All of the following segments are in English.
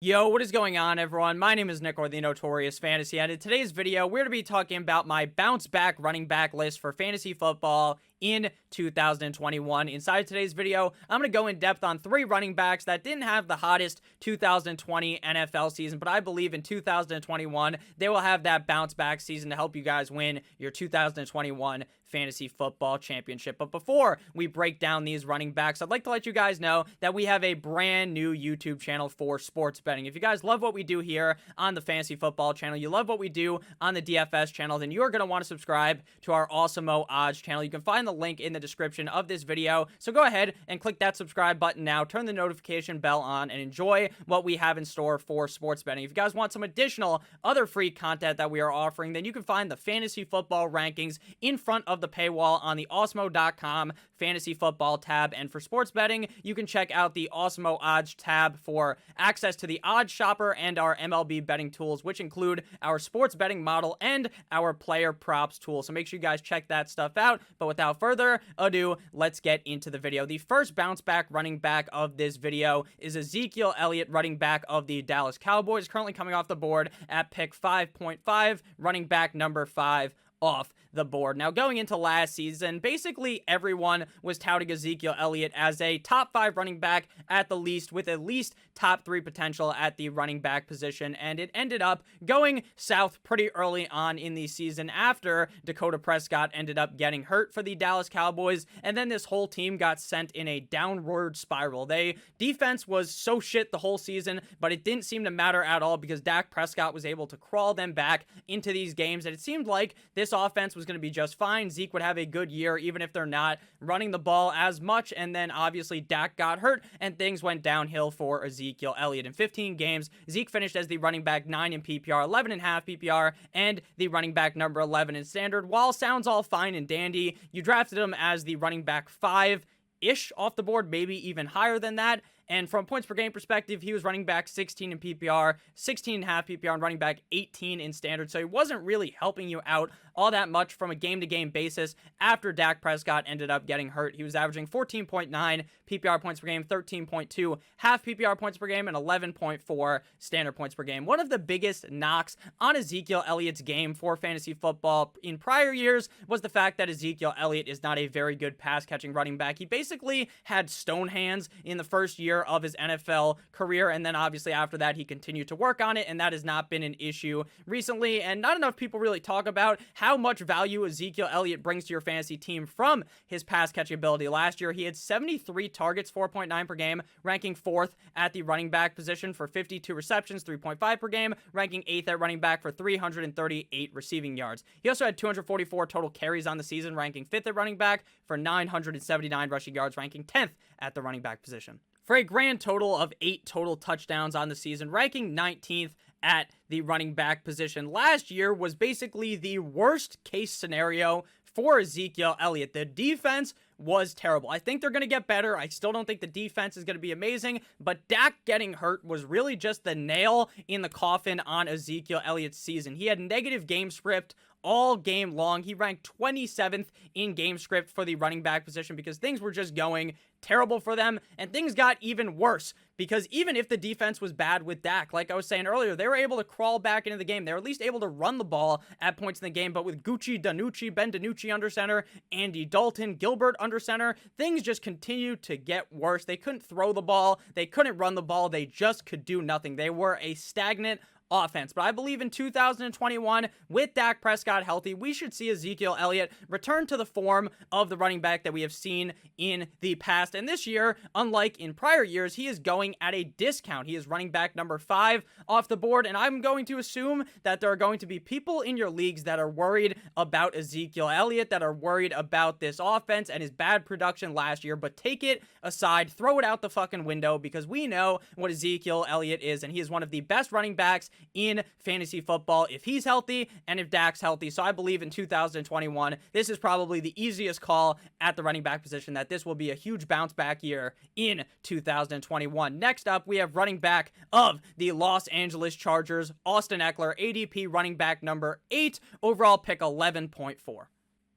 Yo, what is going on, everyone? My name is Nick, or the Notorious Fantasy, and in today's video, we're going to be talking about my bounce back running back list for fantasy football in 2021. Inside today's video, I'm going to go in depth on 3 running backs that didn't have the hottest 2020 NFL season, but I believe in 2021, they will have that bounce back season to help you guys win your 2021 fantasy football championship. But before we break down these running backs, I'd like to let you guys know that we have a brand new YouTube channel for sports betting. If you guys love what we do here on the fantasy football channel, you love what we do on the DFS channel, then you're going to want to subscribe to our Awesemo odds channel. You can find the link in the description of this video. So go ahead and click that subscribe button now, turn the notification bell on, and enjoy what we have in store for sports betting. If you guys want some additional other free content that we are offering, then you can find the fantasy football rankings in front of the paywall on the Awesemo.com fantasy football tab. And for sports betting, you can check out the Awesemo odds tab for access to the odds shopper and our MLB betting tools, which include our sports betting model and our player props tool. So make sure you guys check that stuff out. But without further ado, let's get into the video. The first bounce back running back of this video is Ezekiel Elliott, running back of the Dallas Cowboys, currently coming off the board at pick 5.5, running back number 5 off the board. Now, going into last season, basically everyone was touting Ezekiel Elliott as a top 5 running back at the least, with at least top 3 potential at the running back position, and it ended up going south pretty early on in the season after Dakota Prescott ended up getting hurt for the Dallas Cowboys, and then this whole team got sent in a downward spiral. Defense was so shit the whole season, but it didn't seem to matter at all because Dak Prescott was able to crawl them back into these games, and it seemed like this offense was going to be just fine. Zeke would have a good year even if they're not running the ball as much, and then obviously Dak got hurt and things went downhill for Ezekiel Elliott. In 15 games, Zeke finished as the running back 9 in PPR, 11.5 PPR, and the running back number 11 in standard. While sounds all fine and dandy, you drafted him as the running back 5-ish off the board, maybe even higher than that. And from points per game perspective, he was running back 16 in PPR, 16.5 PPR, and running back 18 in standard. So he wasn't really helping you out all that much from a game-to-game basis after Dak Prescott ended up getting hurt. He was averaging 14.9 PPR points per game, 13.2 half PPR points per game, and 11.4 standard points per game. One of the biggest knocks on Ezekiel Elliott's game for fantasy football in prior years was the fact that Ezekiel Elliott is not a very good pass-catching running back. He basically had stone hands in the first year of his NFL career, and then obviously after that he continued to work on it, and that has not been an issue recently. And not enough people really talk about how much value Ezekiel Elliott brings to your fantasy team from his pass catching ability. Last year he had 73 targets, 4.9 per game, ranking 4th at the running back position for 52 receptions, 3.5 per game, ranking 8th at running back for 338 receiving yards. He also had 244 total carries on the season, ranking 5th at running back for 979 rushing yards, ranking 10th at the running back position, for a grand total of 8 total touchdowns on the season, ranking 19th at the running back position. Last year was basically the worst case scenario for Ezekiel Elliott. The defense was terrible. I think they're going to get better. I still don't think the defense is going to be amazing, but Dak getting hurt was really just the nail in the coffin on Ezekiel Elliott's season. He had negative game script all game long. He ranked 27th in game script for the running back position because things were just going terrible for them, and things got even worse because even if the defense was bad with Dak, like I was saying earlier, they were able to crawl back into the game. They were at least able to run the ball at points in the game, but with Gucci, Danucci, Ben DiNucci under center, Andy Dalton, Gilbert under center, things just continued to get worse. They couldn't throw the ball. They couldn't run the ball. They just could do nothing. They were a stagnant offense. But I believe in 2021, with Dak Prescott healthy, we should see Ezekiel Elliott return to the form of the running back that we have seen in the past. And this year, unlike in prior years, he is going at a discount. He is running back number 5 off the board, and I'm going to assume that there are going to be people in your leagues that are worried about Ezekiel Elliott, that are worried about this offense and his bad production last year. But take it aside, throw it out the fucking window, because we know what Ezekiel Elliott is, and he is one of the best running backs in fantasy football if he's healthy and if Dak's healthy. So I believe in 2021, this is probably the easiest call at the running back position, that this will be a huge bounce back year in 2021. Next up, we have running back of the Los Angeles Chargers, Austin Ekeler, ADP running back number 8, overall pick 11.4.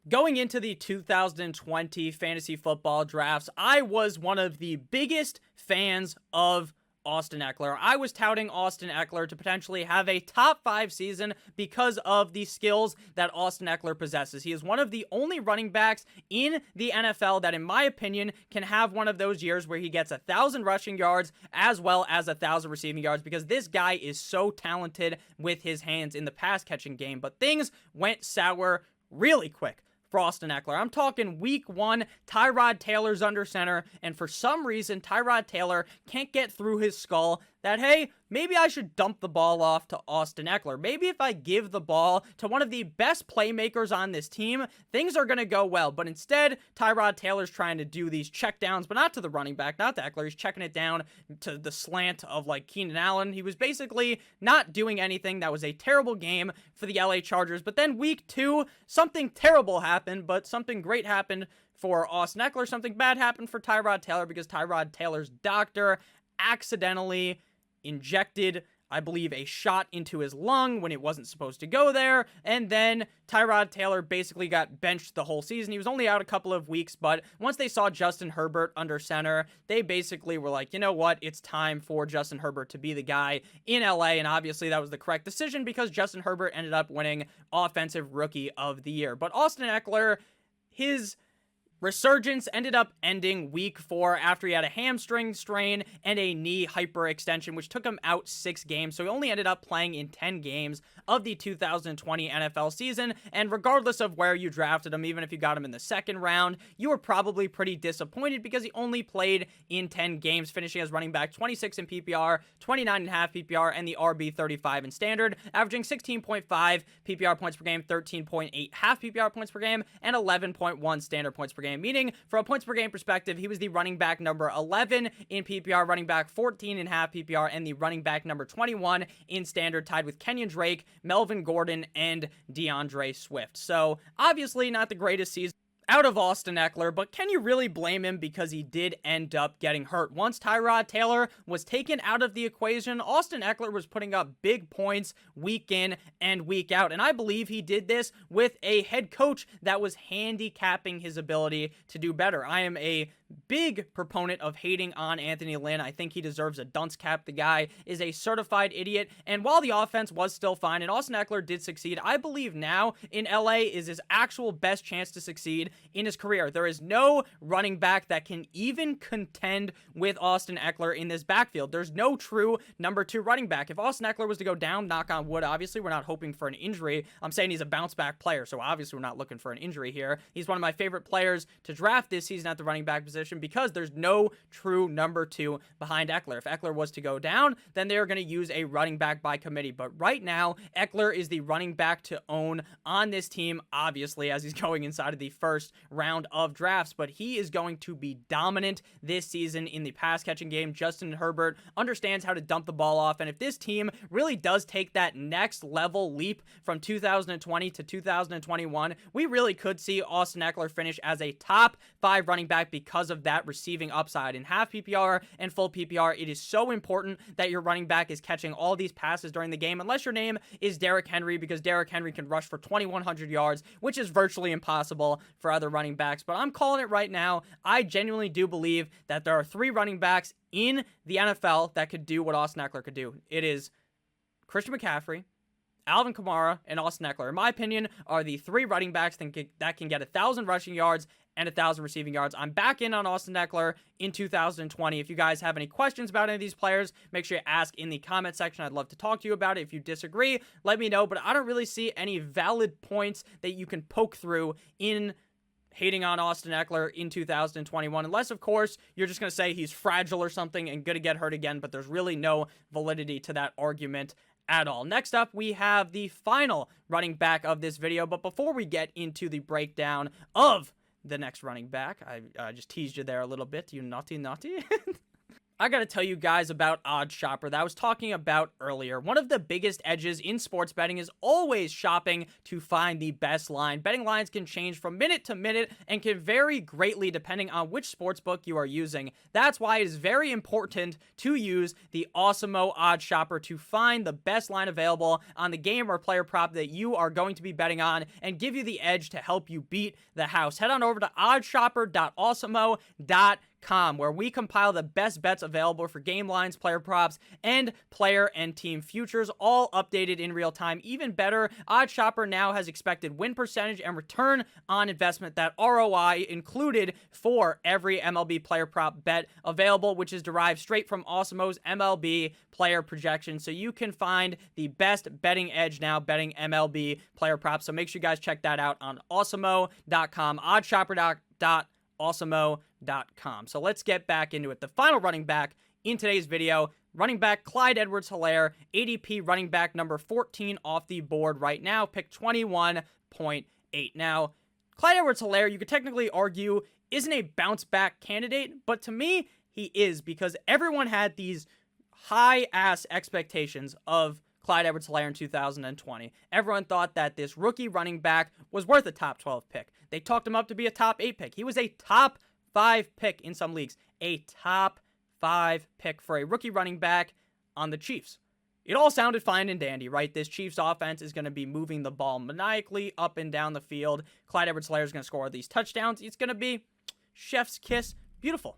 Going into the 2020 fantasy football drafts, I was one of the biggest fans of Austin Ekeler. I was touting Austin Ekeler to potentially have a top 5 season because of the skills that Austin Ekeler possesses. He is one of the only running backs in the NFL that, in my opinion, can have one of those years where he gets 1,000 rushing yards as well as 1,000 receiving yards, because this guy is so talented with his hands in the pass catching game. But things went sour really quick for Austin Ekeler. I'm talking week 1, Tyrod Taylor's under center, and for some reason, Tyrod Taylor can't get through his skull that, hey, maybe I should dump the ball off to Austin Ekeler. Maybe if I give the ball to one of the best playmakers on this team, things are going to go well. But instead, Tyrod Taylor's trying to do these checkdowns, but not to the running back, not to Ekeler. He's checking it down to the slant of, like, Keenan Allen. He was basically not doing anything. That was a terrible game for the LA Chargers. But then week 2, something terrible happened, but something great happened for Austin Ekeler. Something bad happened for Tyrod Taylor, because Tyrod Taylor's doctor accidentally injected, I believe, a shot into his lung when it wasn't supposed to go there, and then Tyrod Taylor basically got benched the whole season. He was only out a couple of weeks, but once they saw Justin Herbert under center, they basically were like, you know what, it's time for Justin Herbert to be the guy in LA, and obviously that was the correct decision because Justin Herbert ended up winning Offensive Rookie of the Year. But Austin Ekeler, his resurgence ended up ending week 4 after he had a hamstring strain and a knee hyperextension, which took him out 6 games. So he only ended up playing in 10 games of the 2020 NFL season. And regardless of where you drafted him, even if you got him in the 2nd round, you were probably pretty disappointed because he only played in 10 games, finishing as running back 26 in PPR, 29.5 PPR, and the RB 35 in standard, averaging 16.5 PPR points per game, 13.8 half PPR points per game, and 11.1 standard points per game. Meaning, from a points per game perspective, he was the running back number 11 in PPR, running back 14 in half PPR, and the running back number 21 in standard, tied with Kenyon Drake, Melvin Gordon, and DeAndre Swift. So, obviously not the greatest season out of Austin Ekeler, but can you really blame him because he did end up getting hurt? Once Tyrod Taylor was taken out of the equation, Austin Ekeler was putting up big points week in and week out, and I believe he did this with a head coach that was handicapping his ability to do better. I am a big proponent of hating on Anthony Lynn. I think he deserves a dunce cap. The guy is a certified idiot, and while the offense was still fine and Austin Ekeler did succeed, I believe now in LA is his actual best chance to succeed in his career. There is no running back that can even contend with Austin Ekeler in this backfield. There's no true number 2 running back. If Austin Ekeler was to go down, knock on wood, obviously we're not hoping for an injury. I'm saying he's a bounce back player, so obviously we're not looking for an injury here. He's one of my favorite players to draft this season at the running back position, because there's no true number 2 behind Ekeler. If Ekeler was to go down, then they're going to use a running back by committee. But right now, Ekeler is the running back to own on this team, obviously, as he's going inside of the 1st round of drafts. But he is going to be dominant this season in the pass-catching game. Justin Herbert understands how to dump the ball off. And if this team really does take that next level leap from 2020 to 2021, we really could see Austin Ekeler finish as a top 5 running back because of that receiving upside. In half PPR and full PPR, it is so important that your running back is catching all these passes during the game, unless your name is Derrick Henry, because Derrick Henry can rush for 2,100 yards, which is virtually impossible for other running backs. But I'm calling it right now. I genuinely do believe that there are 3 running backs in the NFL that could do what Austin Ekeler could do. It is Christian McCaffrey, Alvin Kamara, and Austin Ekeler, in my opinion, are the 3 running backs that can get 1,000 rushing yards and 1,000 receiving yards. I'm back in on Austin Ekeler in 2020. If you guys have any questions about any of these players, make sure you ask in the comment section. I'd love to talk to you about it. If you disagree, let me know, but I don't really see any valid points that you can poke through in hating on Austin Ekeler in 2021, unless, of course, you're just going to say he's fragile or something and going to get hurt again, but there's really no validity to that argument at all. Next up, we have the final running back of this video, but before we get into the breakdown of the next running back, I just teased you there a little bit, you naughty. I gotta tell you guys about OddsShopper that I was talking about earlier. One of the biggest edges in sports betting is always shopping to find the best line. Betting lines can change from minute to minute and can vary greatly depending on which sportsbook you are using. That's why it is very important to use the Awesemo OddsShopper to find the best line available on the game or player prop that you are going to be betting on and give you the edge to help you beat the house. Head on over to oddshopper.awesemo.com Oddsemo.com, where we compile the best bets available for game lines, player props, and player and team futures, all updated in real time. Even better, OddsShopper now has expected win percentage and return on investment, that ROI included for every MLB player prop bet available, which is derived straight from Awesemo's MLB player projections. So you can find the best betting edge now betting MLB player props. So make sure you guys check that out on Awesemo.com, Awesemo.com. So let's get back into it. The final running back in today's video, running back Clyde Edwards-Helaire, ADP running back number 14 off the board right now, pick 21.8. Now, Clyde Edwards-Helaire, you could technically argue, isn't a bounce back candidate, but to me, he is, because everyone had these high-ass expectations of Clyde Edwards-Helaire in 2020. Everyone thought that this rookie running back was worth a top 12 pick. They talked him up to be a top 8 pick. He was a top 5 pick in some leagues. A top 5 pick for a rookie running back on the Chiefs. It all sounded fine and dandy, right? This Chiefs offense is going to be moving the ball maniacally up and down the field. Clyde Edwards-Helaire is going to score these touchdowns. It's going to be chef's kiss. Beautiful.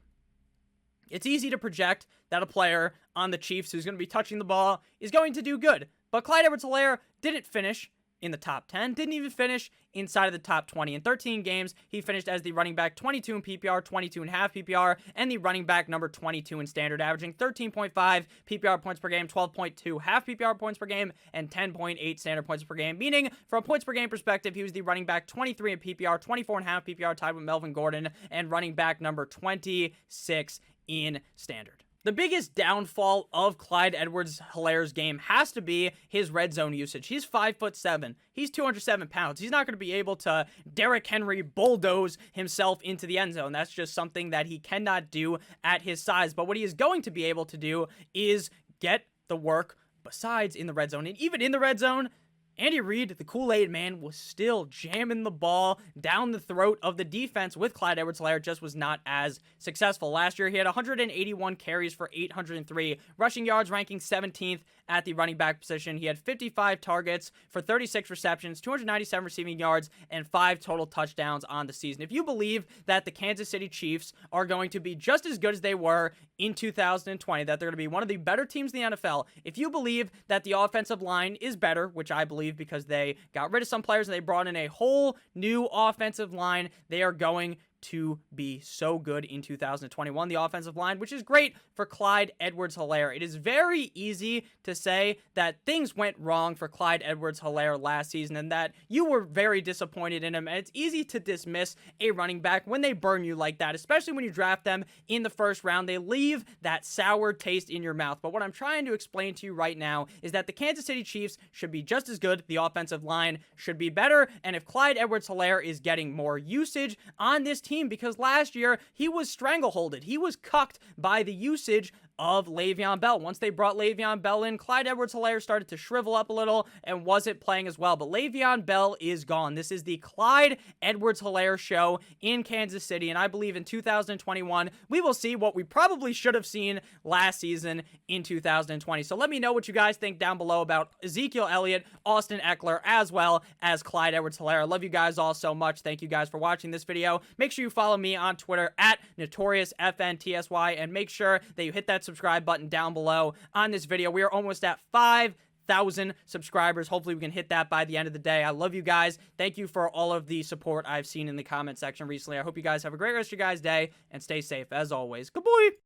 It's easy to project that a player on the Chiefs who's going to be touching the ball is going to do good. But Clyde Edwards-Helaire didn't finish in the top 10, didn't even finish inside of the top 20. In 13 games, he finished as the running back 22 in PPR, 22.5 PPR, and the running back number 22 in standard, averaging 13.5 PPR points per game, 12.2 half PPR points per game, and 10.8 standard points per game, meaning from a points per game perspective, he was the running back 23 in PPR, 24.5 PPR, tied with Melvin Gordon, and running back number 26 in standard. The biggest downfall of Clyde Edwards-Helaire's game has to be his red zone usage. He's 5'7". He's 207 pounds. He's not going to be able to Derrick Henry bulldoze himself into the end zone. That's just something that he cannot do at his size. But what he is going to be able to do is get the work besides in the red zone. And even in the red zone, Andy Reid, the Kool-Aid man, was still jamming the ball down the throat of the defense with Clyde Edwards-Helaire. Just was not as successful. Last year, he had 181 carries for 803 rushing yards, ranking 17th at the running back position. He had 55 targets for 36 receptions, 297 receiving yards, and 5 total touchdowns on the season. If you believe that the Kansas City Chiefs are going to be just as good as they were in 2020, that they're going to be one of the better teams in the NFL, if you believe that the offensive line is better, which I believe because they got rid of some players and they brought in a whole new offensive line, they are going to be so good in 2021, the offensive line, which is great for Clyde Edwards-Helaire. It is very easy to say that things went wrong for Clyde Edwards-Helaire last season and that you were very disappointed in him, and it's easy to dismiss a running back when they burn you like that, especially when you draft them in the first round. They leave that sour taste in your mouth. But what I'm trying to explain to you right now is that the Kansas City Chiefs should be just as good, the offensive line should be better, and if Clyde Edwards-Helaire is getting more usage on this team, because last year he was strangleholded. He was cucked by the usage of Le'Veon Bell. Once they brought Le'Veon Bell in, Clyde Edwards-Helaire started to shrivel up a little and wasn't playing as well. But Le'Veon Bell is gone. This is the Clyde Edwards-Helaire show in Kansas City, and I believe in 2021 we will see what we probably should have seen last season in 2020. So let me know what you guys think down below about Ezekiel Elliott, Austin Ekeler, as well as Clyde Edwards-Helaire. I love you guys all so much. Thank you guys for watching this video. Make sure you follow me on Twitter at NotoriousFNTSY, and make sure that you hit that subscribe button down below on this video. We are almost at 5,000 subscribers. Hopefully we can hit that by the end of the day. I love you guys. Thank you for all of the support I've seen in the comment section recently. I hope you guys have a great rest of your guys' day and stay safe as always. Good boy.